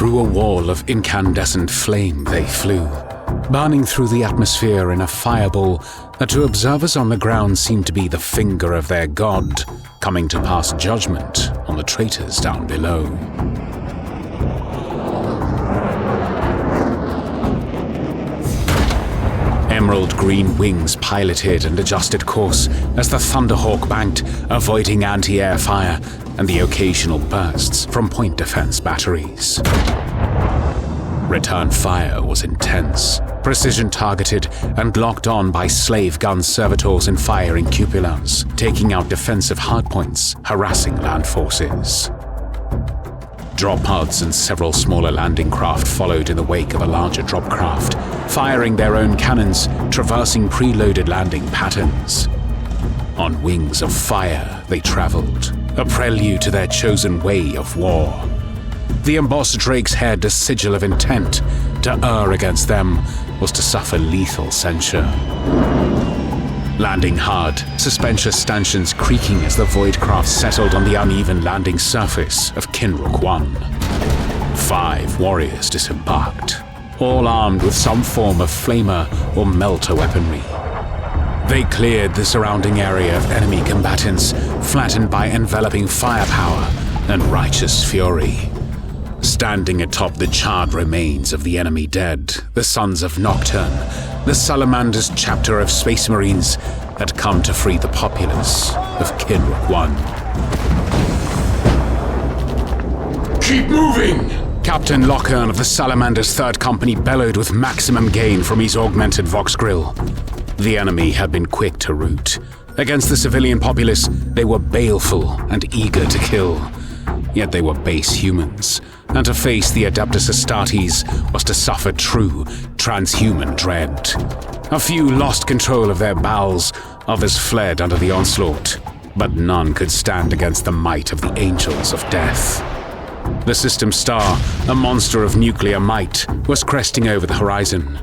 Through a wall of incandescent flame they flew, burning through the atmosphere in a fireball that to observers on the ground seemed to be the finger of their god, coming to pass judgment on the traitors down below. Emerald green wings piloted and adjusted course as the Thunderhawk banked, avoiding anti-air fire and the occasional bursts from point defense batteries. Return fire was intense, precision targeted and locked on by slave gun servitors and firing cupolas, taking out defensive hardpoints, harassing land forces. Drop pods and several smaller landing craft followed in the wake of a larger drop craft, firing their own cannons, traversing preloaded landing patterns. On wings of fire they traveled, a prelude to their chosen way of war. The embossed drake's head, a sigil of intent. To err against them was to suffer lethal censure. Landing hard, suspension stanchions creaking as the void craft settled on the uneven landing surface of Kinrook 1. 5 warriors disembarked, all armed with some form of flamer or melter weaponry. They cleared the surrounding area of enemy combatants, flattened by enveloping firepower and righteous fury. Standing atop the charred remains of the enemy dead, the Sons of Nocturne, the Salamanders chapter of Space Marines, had come to free the populace of Kinrook 1. Keep moving! Captain Lockern of the Salamanders' 3rd Company bellowed with maximum gain from his augmented Vox grill. The enemy had been quick to rout. Against the civilian populace, they were baleful and eager to kill. Yet they were base humans, and to face the Adeptus Astartes was to suffer true, transhuman dread. A few lost control of their bowels, others fled under the onslaught, but none could stand against the might of the Angels of Death. The System Star, a monster of nuclear might, was cresting over the horizon.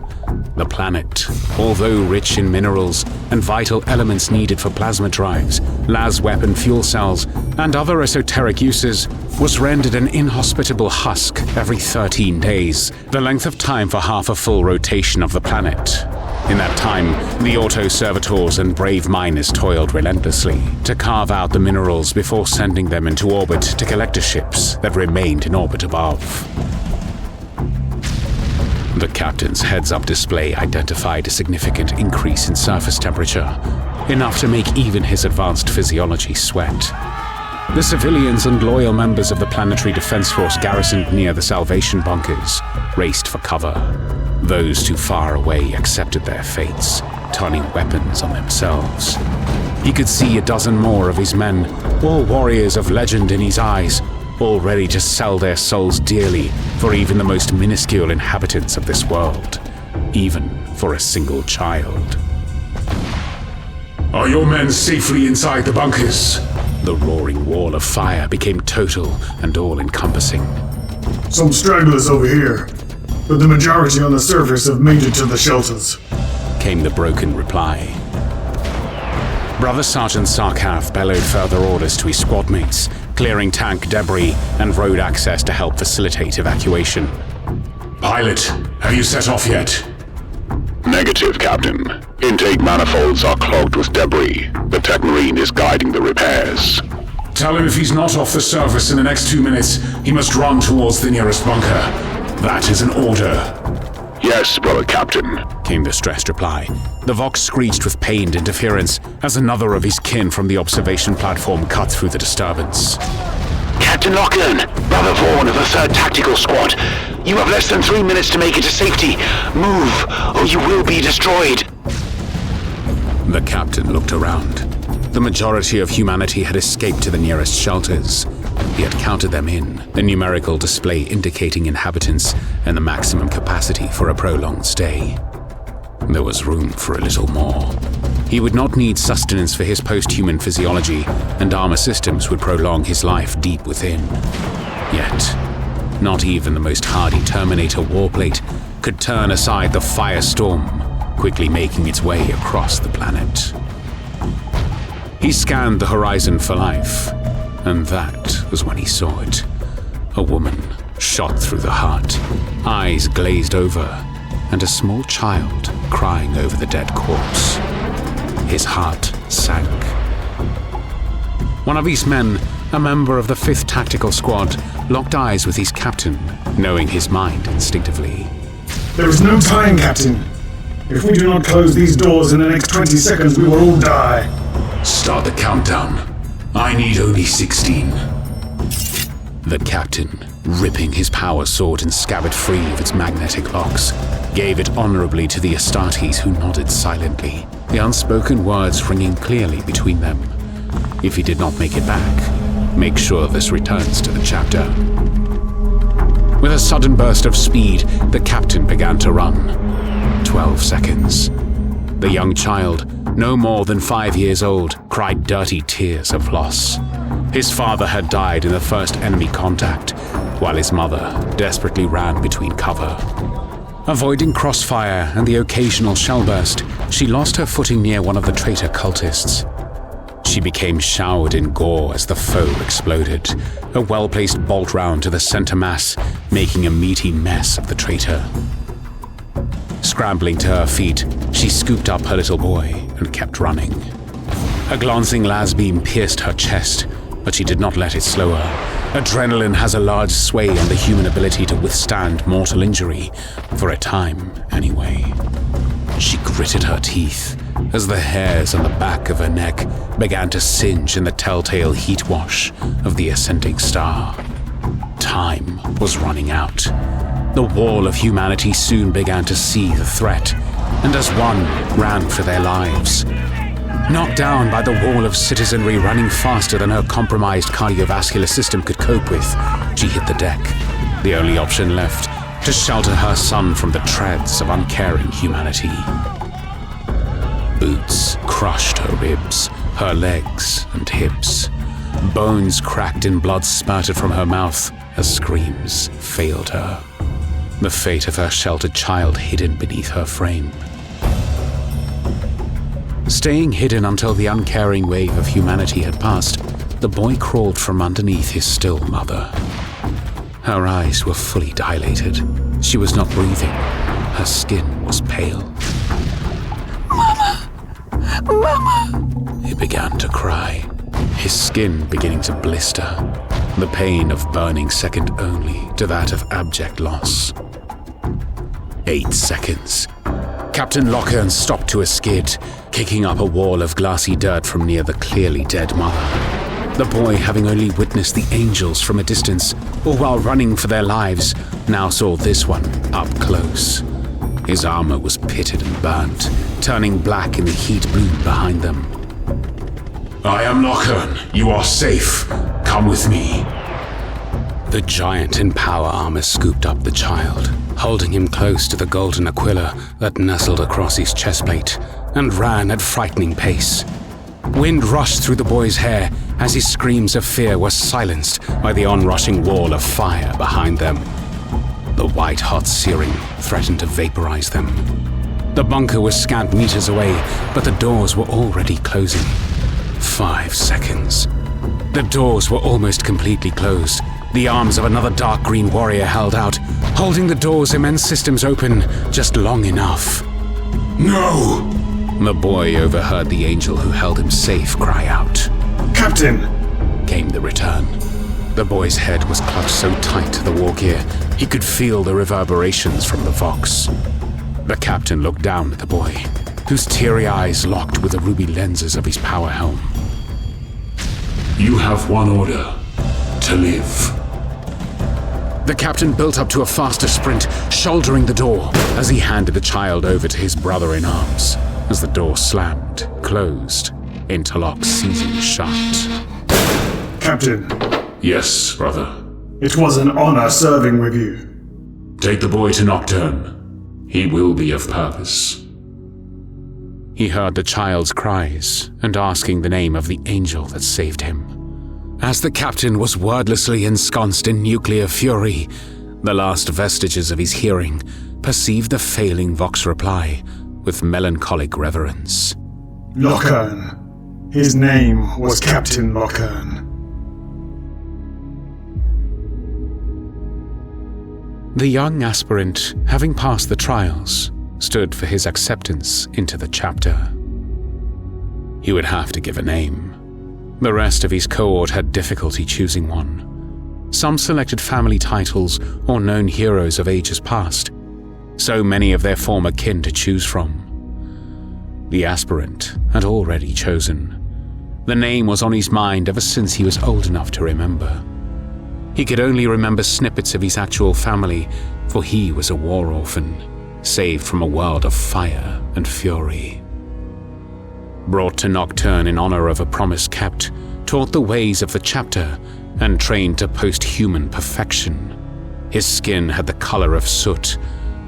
The planet, although rich in minerals and vital elements needed for plasma drives, las weapon fuel cells, and other esoteric uses, was rendered an inhospitable husk every 13 days, the length of time for half a full rotation of the planet. In that time, the auto-servitors and brave miners toiled relentlessly to carve out the minerals before sending them into orbit to collector ships that remained in orbit above. The captain's heads-up display identified a significant increase in surface temperature, enough to make even his advanced physiology sweat. The civilians and loyal members of the Planetary Defense Force garrisoned near the Salvation bunkers raced for cover. Those too far away accepted their fates, turning weapons on themselves. He could see a dozen more of his men, all warriors of legend in his eyes, all ready to sell their souls dearly for even the most minuscule inhabitants of this world, even for a single child. Are your men safely inside the bunkers? The roaring wall of fire became total and all-encompassing. Some stragglers over here, but the majority on the surface have made it to the shelters, came the broken reply. Brother Sergeant Sarkav bellowed further orders to his squad mates, clearing tank debris and road access to help facilitate evacuation. Pilot, have you set off yet? Negative, Captain. Intake manifolds are clogged with debris. The Tech Marine is guiding the repairs. Tell him if he's not off the surface in the next 2 minutes, he must run towards the nearest bunker. That is an order. Yes, brother Captain, came the stressed reply. The Vox screeched with pained interference as another of his kin from the observation platform cut through the disturbance. Captain Lockern, Brother Vaughn of the 3rd Tactical Squad. You have less than 3 minutes to make it to safety. Move, or you will be destroyed. The captain looked around. The majority of humanity had escaped to the nearest shelters. He had counted them in, the numerical display indicating inhabitants and the maximum capacity for a prolonged stay. There was room for a little more. He would not need sustenance for his post-human physiology, and armor systems would prolong his life deep within. Yet, not even the most hardy Terminator warplate could turn aside the firestorm, quickly making its way across the planet. He scanned the horizon for life, and that was when he saw it. A woman, shot through the heart, eyes glazed over, and a small child crying over the dead corpse. His heart sank. One of his men, a member of the 5th Tactical Squad, locked eyes with his captain, knowing his mind instinctively. There is no time, Captain. If we do not close these doors in the next 20 seconds, we will all die. Start the countdown. I need only 16. The captain, ripping his power sword and scabbard free of its magnetic locks, gave it honorably to the Astartes, who nodded silently, the unspoken words ringing clearly between them. If he did not make it back, make sure this returns to the chapter. With a sudden burst of speed, the captain began to run. 12 seconds. The young child, no more than 5 years old, cried dirty tears of loss. His father had died in the first enemy contact, while his mother desperately ran between cover. Avoiding crossfire and the occasional shell burst, she lost her footing near one of the traitor cultists. She became showered in gore as the foe exploded, a well-placed bolt round to the center mass, making a meaty mess of the traitor. Scrambling to her feet, she scooped up her little boy and kept running. A glancing las beam pierced her chest, but she did not let it slow her. Adrenaline has a large sway on the human ability to withstand mortal injury, for a time anyway. She gritted her teeth as the hairs on the back of her neck began to singe in the telltale heat wash of the ascending star. Time was running out. The wall of humanity soon began to see the threat, and as one ran for their lives. Knocked down by the wall of citizenry running faster than her compromised cardiovascular system could cope with, she hit the deck, the only option left to shelter her son from the treads of uncaring humanity. Boots crushed her ribs, her legs and hips. Bones cracked and blood spurted from her mouth as screams failed her. The fate of her sheltered child hidden beneath her frame. Staying hidden until the uncaring wave of humanity had passed, the boy crawled from underneath his still mother. Her eyes were fully dilated. She was not breathing. Her skin was pale. Mama! He began to cry, his skin beginning to blister, the pain of burning second only to that of abject loss. 8 seconds. Captain Lockern stopped to a skid, kicking up a wall of glassy dirt from near the clearly dead mother. The boy, having only witnessed the angels from a distance, or while running for their lives, now saw this one up close. His armor was pitted and burnt, turning black in the heat bloom behind them. I am Lockern. You are safe. Come with me. The giant in power armor scooped up the child, holding him close to the golden aquila that nestled across his chestplate, and ran at frightening pace. Wind rushed through the boy's hair as his screams of fear were silenced by the onrushing wall of fire behind them. The white-hot searing threatened to vaporize them. The bunker was scant meters away, but the doors were already closing. 5 seconds. The doors were almost completely closed. The arms of another dark green warrior held out, holding the door's immense systems open just long enough. No! The boy overheard the angel who held him safe cry out. Captain! Came the return. The boy's head was clutched so tight to the war gear, he could feel the reverberations from the Vox. The captain looked down at the boy, whose teary eyes locked with the ruby lenses of his power helm. You have one order: to live. The captain built up to a faster sprint, shouldering the door as he handed the child over to his brother in arms, as the door slammed, closed, interlock seizing shut. Captain. Yes, brother. It was an honor serving with you. Take the boy to Nocturne. He will be of purpose. He heard the child's cries and asking the name of the angel that saved him. As the captain was wordlessly ensconced in nuclear fury, the last vestiges of his hearing perceived the failing Vox reply with melancholic reverence. Lockern. His name was Captain Lockern. The young aspirant, having passed the trials, stood for his acceptance into the chapter. He would have to give a name. The rest of his cohort had difficulty choosing one. Some selected family titles or known heroes of ages past, so many of their former kin to choose from. The aspirant had already chosen. The name was on his mind ever since he was old enough to remember. He could only remember snippets of his actual family, for he was a war orphan, saved from a world of fire and fury. Brought to Nocturne in honor of a promise kept, taught the ways of the chapter, and trained to post-human perfection. His skin had the color of soot,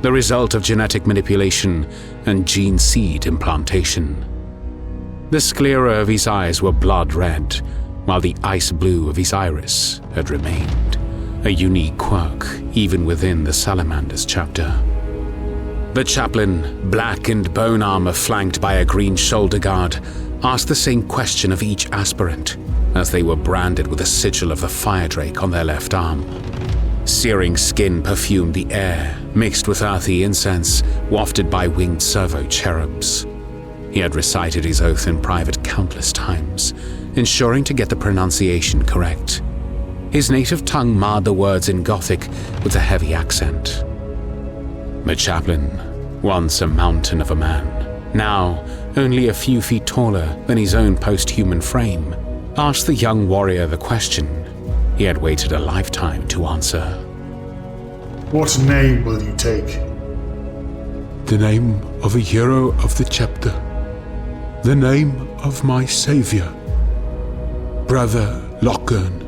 the result of genetic manipulation and gene seed implantation. The sclera of his eyes were blood red, while the ice blue of his iris had remained, a unique quirk even within the Salamanders chapter. The chaplain, black and bone armor flanked by a green shoulder guard, asked the same question of each aspirant as they were branded with a sigil of the fire drake on their left arm. Searing skin perfumed the air, mixed with earthy incense wafted by winged servo cherubs. He had recited his oath in private countless times, ensuring to get the pronunciation correct. His native tongue marred the words in Gothic with a heavy accent. The chaplain, once a mountain of a man, now only a few feet taller than his own post-human frame, asked the young warrior the question he had waited a lifetime to answer. What name will you take? The name of a hero of the chapter. The name of my savior, Brother Lockern.